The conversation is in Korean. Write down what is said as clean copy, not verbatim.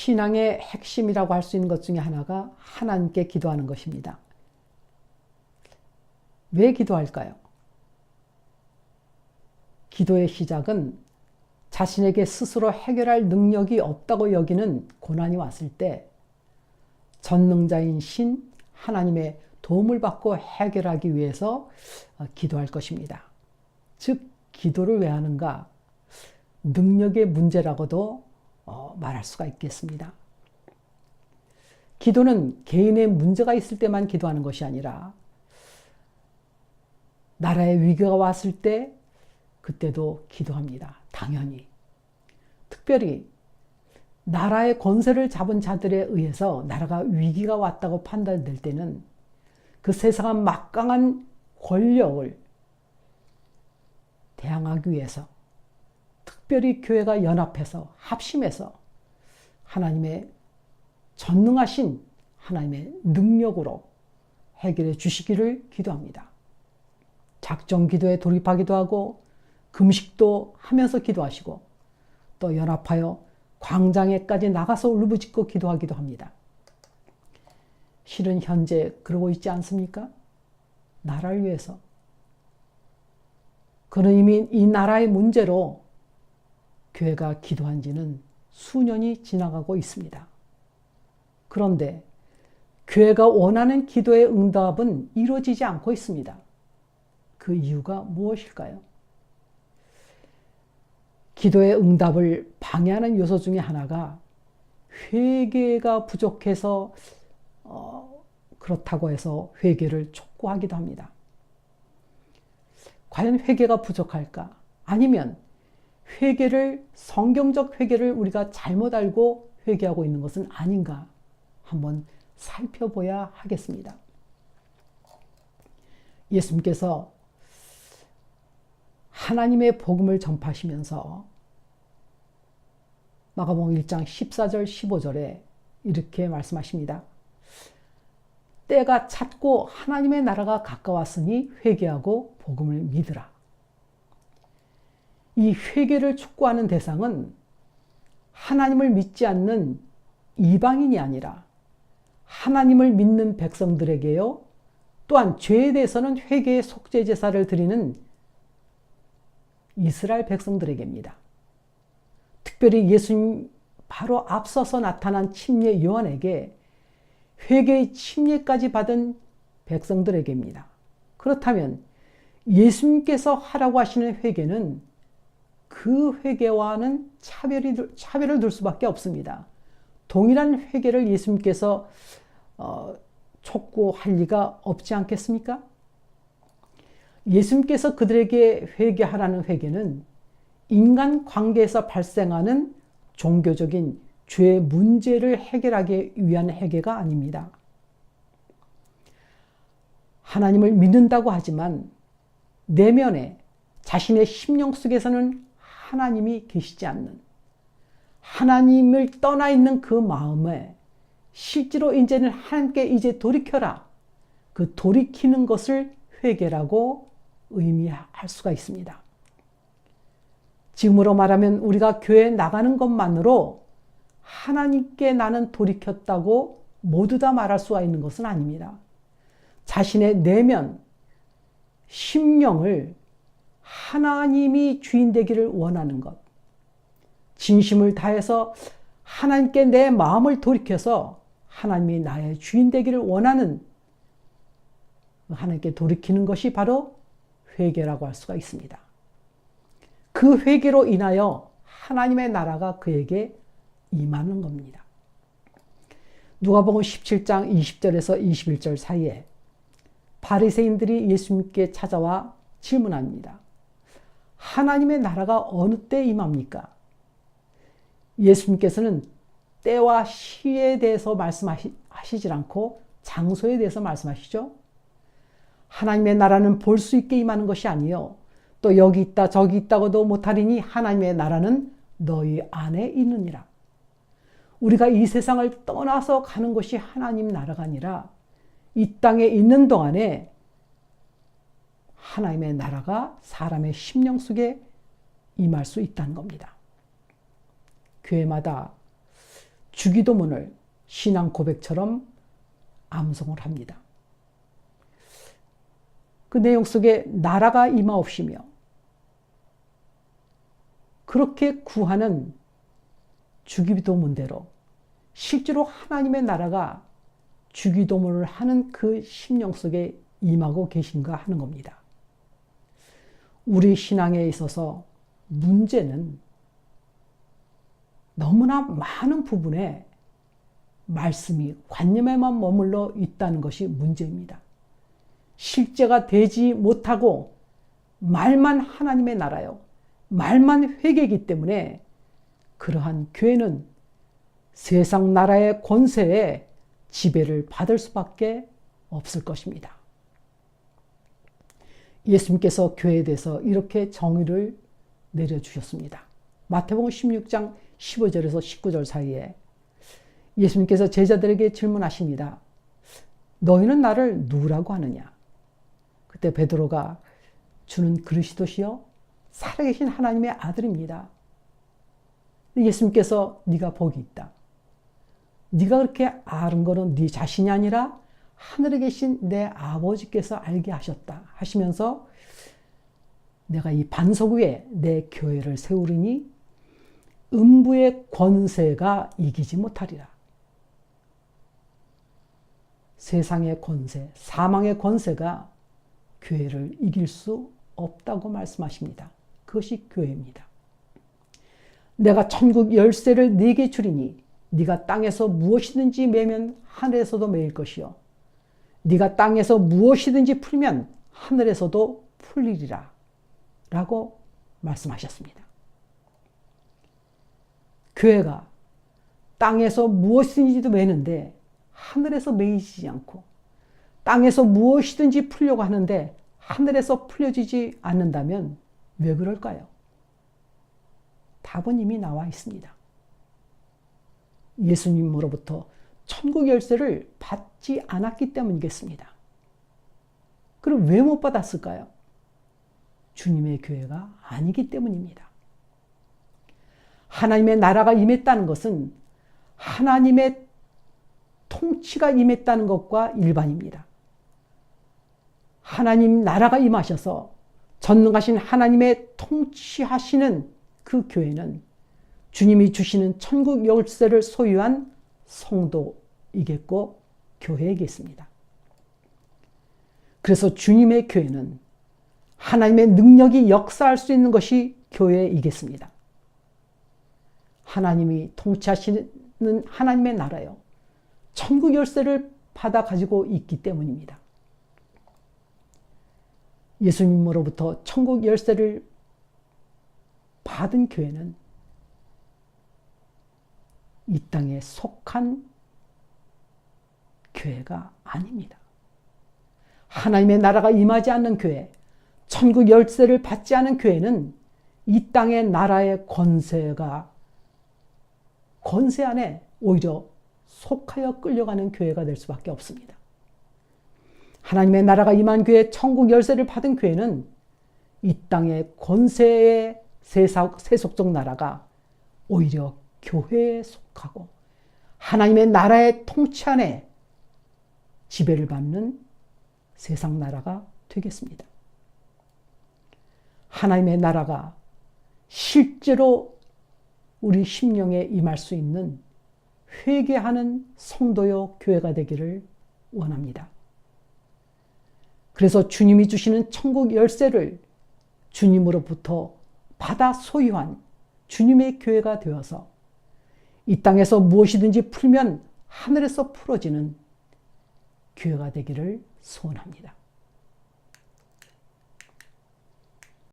신앙의 핵심이라고 할 수 있는 것 중에 하나가 하나님께 기도하는 것입니다. 왜 기도할까요? 기도의 시작은 자신에게 스스로 해결할 능력이 없다고 여기는 고난이 왔을 때 전능자인 신 하나님의 도움을 받고 해결하기 위해서 기도할 것입니다. 즉 기도를 왜 하는가? 능력의 문제라고도 말할 수가 있겠습니다. 기도는 개인의 문제가 있을 때만 기도하는 것이 아니라 나라의 위기가 왔을 때 그때도 기도합니다. 당연히. 특별히 나라의 권세를 잡은 자들에 의해서 나라가 위기가 왔다고 판단될 때는 그 세상은 막강한 권력을 대항하기 위해서 특별히 교회가 연합해서 합심해서 하나님의 전능하신 하나님의 능력으로 해결해 주시기를 기도합니다. 작정 기도에 돌입하기도 하고 금식도 하면서 기도하시고 또 연합하여 광장에까지 나가서 울부짖고 기도하기도 합니다. 실은 현재 그러고 있지 않습니까? 나라를 위해서. 그는 이미 이 나라의 문제로 교회가 기도한 지는 수년이 지나가고 있습니다. 그런데 교회가 원하는 기도의 응답은 이루어지지 않고 있습니다. 그 이유가 무엇일까요? 기도의 응답을 방해하는 요소 중에 하나가 회개가 부족해서 그렇다고 해서 회개를 촉구하기도 합니다. 과연 회개가 부족할까? 아니면 회개를 성경적 회개를 우리가 잘못 알고 회개하고 있는 것은 아닌가? 한번 살펴봐야 하겠습니다. 예수님께서 하나님의 복음을 전파하시면서 마가복음 1장 14절 15절에 이렇게 말씀하십니다. 때가 찼고 하나님의 나라가 가까웠으니 회개하고 복음을 믿으라. 이 회개를 촉구하는 대상은 하나님을 믿지 않는 이방인이 아니라 하나님을 믿는 백성들에게요. 또한 죄에 대해서는 회개의 속죄 제사를 드리는 이스라엘 백성들에게입니다. 특별히 예수님 바로 앞서서 나타난 침례 요한에게 회개의 침례까지 받은 백성들에게입니다. 그렇다면 예수님께서 하라고 하시는 회개는 그 회개와는 차별을 둘 수밖에 없습니다. 동일한 회개를 예수님께서 촉구할 리가 없지 않겠습니까? 예수님께서 그들에게 회개하라는 회개는 인간 관계에서 발생하는 종교적인 죄의 문제를 해결하기 위한 회개가 아닙니다. 하나님을 믿는다고 하지만 내면에 자신의 심령 속에서는 하나님이 계시지 않는, 하나님을 떠나 있는 그 마음에 실제로 이제는 하나님께 이제 돌이켜라. 그 돌이키는 것을 회개라고 의미할 수가 있습니다. 지금으로 말하면 우리가 교회에 나가는 것만으로 하나님께 나는 돌이켰다고 모두 다 말할 수가 있는 것은 아닙니다. 자신의 내면, 심령을 하나님이 주인 되기를 원하는 것, 진심을 다해서 하나님께 내 마음을 돌이켜서 하나님이 나의 주인 되기를 원하는 하나님께 돌이키는 것이 바로 회개라고 할 수가 있습니다. 그 회개로 인하여 하나님의 나라가 그에게 임하는 겁니다. 누가복음 17장 20절에서 21절 사이에 바리새인들이 예수님께 찾아와 질문합니다. 하나님의 나라가 어느 때 임합니까? 예수님께서는 때와 시에 대해서 말씀하시질 않고 장소에 대해서 말씀하시죠. 하나님의 나라는 볼 수 있게 임하는 것이 아니요 또 여기 있다 저기 있다고도 못하리니 하나님의 나라는 너희 안에 있느니라. 우리가 이 세상을 떠나서 가는 것이 하나님 나라가 아니라 이 땅에 있는 동안에 하나님의 나라가 사람의 심령 속에 임할 수 있다는 겁니다. 교회마다 주기도문을 신앙 고백처럼 암송을 합니다. 그 내용 속에 나라가 임하옵시며 그렇게 구하는 주기도문대로 실제로 하나님의 나라가 주기도문을 하는 그 심령 속에 임하고 계신가 하는 겁니다. 우리 신앙에 있어서 문제는 너무나 많은 부분에 말씀이 관념에만 머물러 있다는 것이 문제입니다. 실제가 되지 못하고 말만 하나님의 나라요, 말만 회개이기 때문에 그러한 교회는 세상 나라의 권세에 지배를 받을 수밖에 없을 것입니다. 예수님께서 교회에 대해서 이렇게 정의를 내려주셨습니다. 마태복음 16장 15절에서 19절 사이에 예수님께서 제자들에게 질문하십니다. 너희는 나를 누구라고 하느냐? 그때 베드로가 주는 그리스도시요 살아계신 하나님의 아들입니다. 예수님께서 네가 복이 있다. 네가 그렇게 아는 거는 네 자신이 아니라 하늘에 계신 내 아버지께서 알게 하셨다 하시면서 내가 이 반석 위에 내 교회를 세우리니 음부의 권세가 이기지 못하리라. 세상의 권세, 사망의 권세가 교회를 이길 수 없다고 말씀하십니다. 그것이 교회입니다. 내가 천국 열쇠를 네게 주리니 네가 땅에서 무엇이든지 매면 하늘에서도 매일 것이요 네가 땅에서 무엇이든지 풀면 하늘에서도 풀리리라 라고 말씀하셨습니다. 교회가 땅에서 무엇이든지도 매는데 하늘에서 매이지 않고 땅에서 무엇이든지 풀려고 하는데 하늘에서 풀려지지 않는다면 왜 그럴까요? 답은 이미 나와 있습니다. 예수님으로부터 천국 열쇠를 받지 않았기 때문이겠습니다. 그럼 왜 못 받았을까요? 주님의 교회가 아니기 때문입니다. 하나님의 나라가 임했다는 것은 하나님의 통치가 임했다는 것과 일반입니다. 하나님 나라가 임하셔서 전능하신 하나님의 통치하시는 그 교회는 주님이 주시는 천국 열쇠를 소유한 성도이겠고 교회이겠습니다. 그래서 주님의 교회는 하나님의 능력이 역사할 수 있는 것이 교회이겠습니다. 하나님이 통치하시는 하나님의 나라요, 천국 열쇠를 받아 가지고 있기 때문입니다. 예수님으로부터 천국 열쇠를 받은 교회는 이 땅에 속한 교회가 아닙니다. 하나님의 나라가 임하지 않는 교회, 천국 열쇠를 받지 않은 교회는 이 땅의 나라의 권세 안에 오히려 속하여 끌려가는 교회가 될 수밖에 없습니다. 하나님의 나라가 임한 교회, 천국 열쇠를 받은 교회는 이 땅의 권세의 세속적 나라가 오히려 교회에 속하고 하나님의 나라의 통치 안에 지배를 받는 세상 나라가 되겠습니다. 하나님의 나라가 실제로 우리 심령에 임할 수 있는 회개하는 성도요 교회가 되기를 원합니다. 그래서 주님이 주시는 천국 열쇠를 주님으로부터 받아 소유한 주님의 교회가 되어서 이 땅에서 무엇이든지 풀면 하늘에서 풀어지는 교회가 되기를 소원합니다.